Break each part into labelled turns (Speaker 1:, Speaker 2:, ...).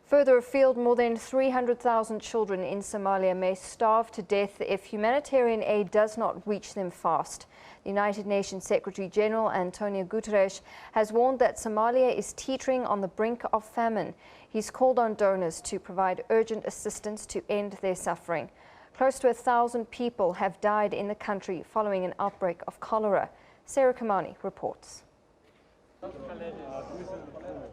Speaker 1: Further afield, more than 300,000 children in Somalia may starve to death if humanitarian aid does not reach them fast. The United Nations Secretary General Antonio Guterres has warned that Somalia is teetering on the brink of famine. He's called on donors to provide urgent assistance to end their suffering. Close to 1,000 people have died in the country following an outbreak of cholera. Sarah Kimani reports.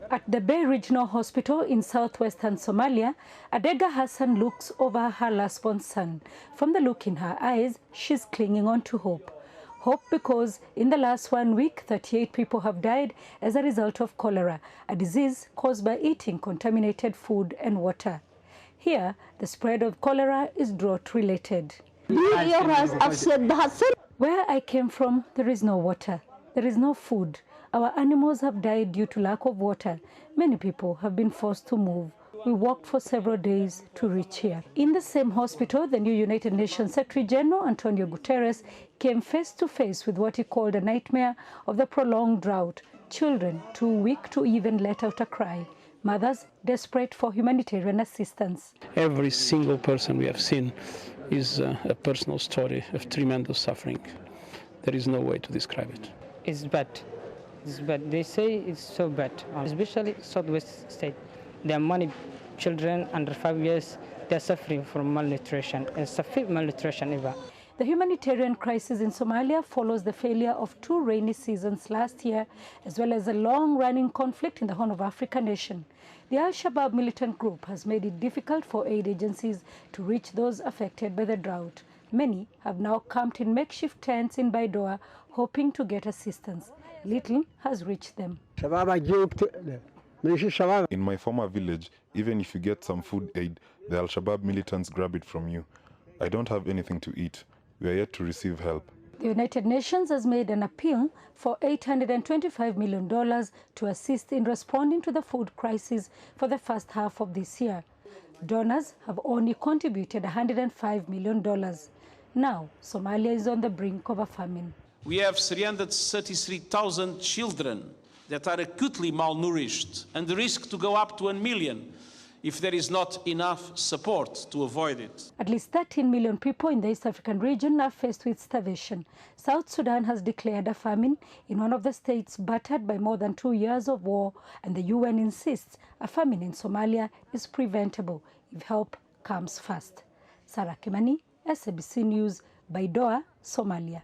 Speaker 2: At the Bay Regional Hospital in southwestern Somalia, Adega Hassan looks over her last-born son. From the look in her eyes, she's clinging on to hope. Hope because in the last 1 week, 38 people have died as a result of cholera, a disease caused by eating contaminated food and water. Here, the spread of cholera is drought-related. Where I came from, there is no water. There is no food. Our animals have died due to lack of water. Many people have been forced to move. We walked for several days to reach here. In the same hospital, the new United Nations Secretary General Antonio Guterres came face to face with what he called a nightmare of the prolonged drought. Children too weak to even let out a cry. Mothers desperate for humanitarian assistance.
Speaker 3: Every single person we have seen is a personal story of tremendous suffering. There is no way to describe it.
Speaker 4: It's bad. It's bad. They say it's so bad, especially Southwest State. There are many children under 5 years. They're suffering from malnutrition, and severe malnutrition even.
Speaker 2: The humanitarian crisis in Somalia follows the failure of 2 rainy seasons last year, as well as a long-running conflict in the Horn of Africa nation. The Al-Shabaab militant group has made it difficult for aid agencies to reach those affected by the drought. Many have now camped in makeshift tents in Baidoa, hoping to get assistance. Little has reached them.
Speaker 5: In my former village, even if you get some food aid, the Al-Shabaab militants grab it from you. I don't have anything to eat. We are yet to receive help.
Speaker 2: The United Nations has made an appeal for $825 million to assist in responding to the food crisis for the first half of this year. Donors have only contributed $105 million. Now, Somalia is on the brink of a famine.
Speaker 6: We have 333,000 children that are acutely malnourished, and the risk to go up to 1 million if there is not enough support to avoid it.
Speaker 2: At least 13 million people in the East African region are faced with starvation. South Sudan has declared a famine in one of the states battered by more than 2 years of war, and the UN insists a famine in Somalia is preventable if help comes fast. Sarah Kimani, SABC News, Baidoa, Somalia.